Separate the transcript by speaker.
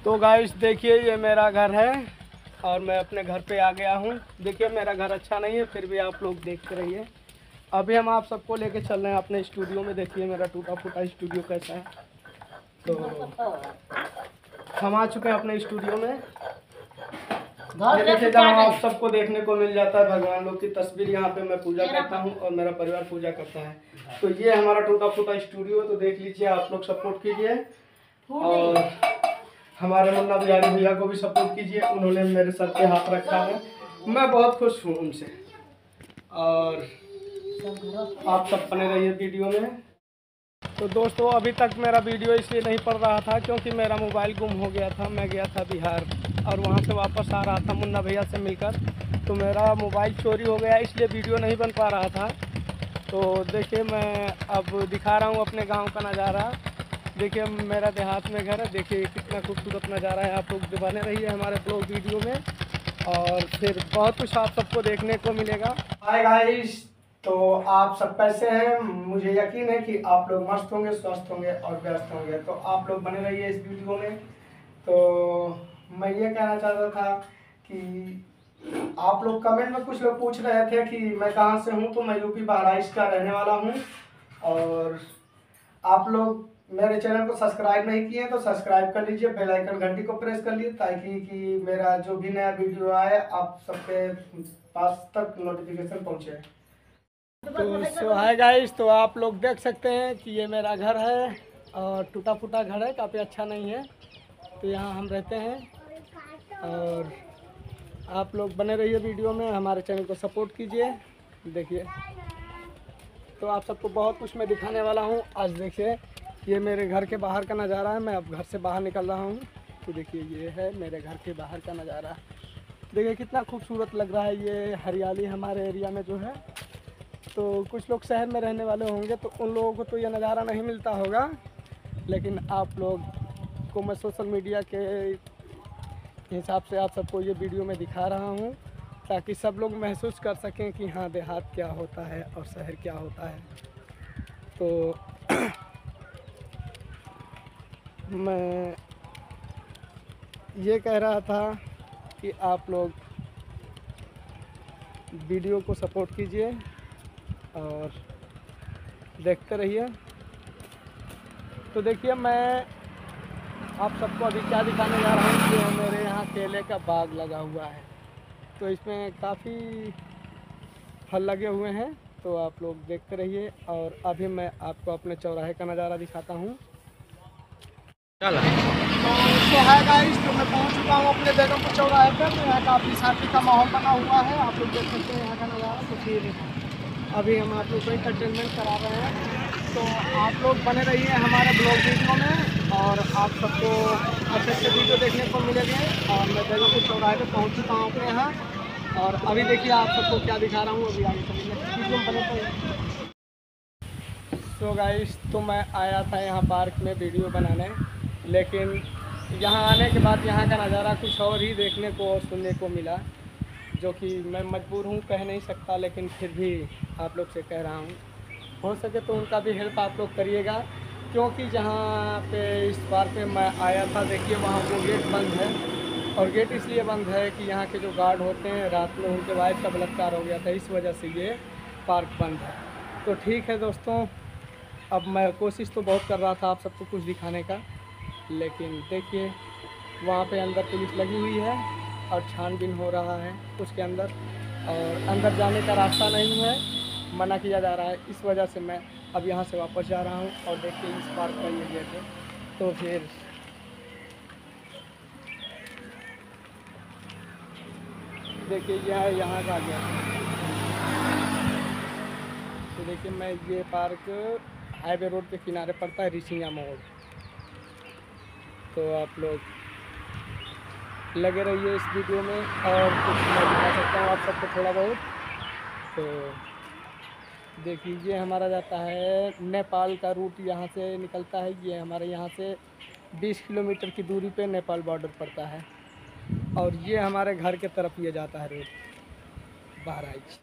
Speaker 1: तो गाइस देखिए ये मेरा घर है और मैं अपने घर पे आ गया हूँ। देखिए मेरा घर अच्छा नहीं है, फिर भी आप लोग देखते रहिए। अभी हम आप सबको लेके चल रहे हैं अपने स्टूडियो में। देखिए मेरा टूटा फूटा स्टूडियो कैसा है। तो हम आ चुके हैं अपने स्टूडियो में। ये देखिए जहाँ आप सबको देखने को मिल जाता है भगवान लोग की तस्वीर, यहाँ पे मैं पूजा करता हूँ और मेरा परिवार पूजा करता है। तो ये हमारा टूटा फूटा स्टूडियो, तो देख लीजिए, आप लोग सपोर्ट कीजिए और हमारे मुन्ना बिहारी भैया को भी सपोर्ट कीजिए। उन्होंने मेरे सर पे हाथ रखा है, मैं बहुत खुश हूँ उनसे। और आप सब बने रहिए वीडियो में। तो दोस्तों अभी तक मेरा वीडियो इसलिए नहीं पड़ रहा था क्योंकि मेरा मोबाइल गुम हो गया था। मैं गया था बिहार और वहाँ से वापस आ रहा था मुन्ना भैया से मिलकर, तो मेरा मोबाइल चोरी हो गया, इसलिए वीडियो नहीं बन पा रहा था। तो देखिए मैं अब दिखा रहा हूँ अपने गांव का नज़ारा। देखिए मेरा देहात में घर है, देखिए कितना खूबसूरत नज़ारा है। आप लोग बने रहिए हमारे ब्लॉग वीडियो में और फिर बहुत कुछ आप सबको देखने को मिलेगा। हाय गाइस, तो आप सब कैसे हैं? मुझे यकीन है कि आप लोग मस्त होंगे, स्वस्थ होंगे और व्यस्त होंगे। तो आप लोग बने रहिए इस वीडियो में। तो मैं ये कहना चाहता था कि आप लोग कमेंट में कुछ लोग पूछ रहे थे कि मैं कहाँ से हूँ, तो मैं यूपी बहराइच का रहने वाला हूँ। और आप लोग मेरे चैनल को सब्सक्राइब नहीं किए तो सब्सक्राइब कर लीजिए, बेल आइकन घंटी को प्रेस कर लीजिए ताकि कि मेरा जो भी नया वीडियो आए आप सबके पास तक नोटिफिकेशन पहुँचे। तो हाय गाइस, तो आप लोग देख सकते हैं कि ये मेरा घर है और टूटा फूटा घर है, काफ़ी अच्छा नहीं है। तो यहाँ हम रहते हैं और आप लोग बने रहिए वीडियो में, हमारे चैनल को सपोर्ट कीजिए। देखिए तो आप सबको बहुत कुछ मैं दिखाने वाला हूँ आज। देखिए ये मेरे घर के बाहर का नज़ारा है, मैं अब घर से बाहर निकल रहा हूँ। तो देखिए ये है मेरे घर के बाहर का नज़ारा। देखिए कितना खूबसूरत लग रहा है, ये हरियाली हमारे एरिया में जो है। तो कुछ लोग शहर में रहने वाले होंगे तो उन लोगों को तो ये नज़ारा नहीं मिलता होगा, लेकिन आप लोग को मैं सोशल मीडिया के हिसाब से आप सबको ये वीडियो में दिखा रहा हूँ ताकि सब लोग महसूस कर सकें कि हाँ देहात क्या होता है और शहर क्या होता है। तो मैं ये कह रहा था कि आप लोग वीडियो को सपोर्ट कीजिए और देखते रहिए। तो देखिए मैं आप सबको अभी क्या दिखाने जा रहा हूँ कि मेरे यहाँ केले का बाग लगा हुआ है, तो इसमें काफ़ी फल लगे हुए हैं। तो आप लोग देखते रहिए और अभी मैं आपको अपने चौराहे का नज़ारा दिखाता हूँ। तो है गाइस, तो मैं पहुँच चुका हूँ अपने बेगमपुर चौराहे पर। तो यहाँ काफ़ी शांति का माहौल बना हुआ है, आप लोग देख सकते हैं यहाँ का नज़ारा। तो फिर अभी हम आप लोग को एंटरटेनमेंट करा रहे हैं, तो आप लोग बने रहिए हमारे ब्लॉग वीडियो में और आप सबको अच्छे अच्छे वीडियो देखने को मिलेंगे। और मैं बेगमपुर चौराहे पर पहुँच चुका हूँ अपने यहाँ और अभी देखिए आप सबको क्या दिखा रहा हूँ। अभी आगे चलिए वीडियो में बने तो। सो गाइस, तो मैं आया था यहाँ पार्क में वीडियो बनाने, लेकिन यहाँ आने के बाद यहाँ का नज़ारा कुछ और ही देखने को और सुनने को मिला, जो कि मैं मजबूर हूँ, कह नहीं सकता, लेकिन फिर भी आप लोग से कह रहा हूँ। हो सके तो उनका भी हेल्प आप लोग करिएगा, क्योंकि जहाँ पे इस पार्क में मैं आया था देखिए वहाँ वो गेट बंद है। और गेट इसलिए बंद है कि यहाँ के जो गार्ड होते हैं रात में उनके वाइफ का बलात्कार हो गया था, इस वजह से ये पार्क बंद है। तो ठीक है दोस्तों, अब मैं कोशिश तो बहुत कर रहा था आप सबको कुछ दिखाने का, लेकिन देखिए वहाँ पे अंदर पुलिस लगी हुई है और छानबीन हो रहा है उसके अंदर, और अंदर जाने का रास्ता नहीं है, मना किया जा रहा है। इस वजह से मैं अब यहाँ से वापस जा रहा हूँ। और देखिए इस पार्क का ये गेट है। तो फिर देखिए यह है यहाँ का गेट। तो देखिए मैं ये पार्क हाईवे रोड के किनारे पड़ता है, रिसिया मोड़। तो आप लोग लगे रहिए इस वीडियो में और कुछ मैं दिखा सकता हूँ आप सबको थोड़ा बहुत। तो देखिए ये हमारा जाता है नेपाल का रूट, यहाँ से निकलता है। ये हमारे यहाँ से 20 किलोमीटर की दूरी पे नेपाल बॉर्डर पड़ता है और ये हमारे घर के तरफ ये जाता है रूट बहराइच।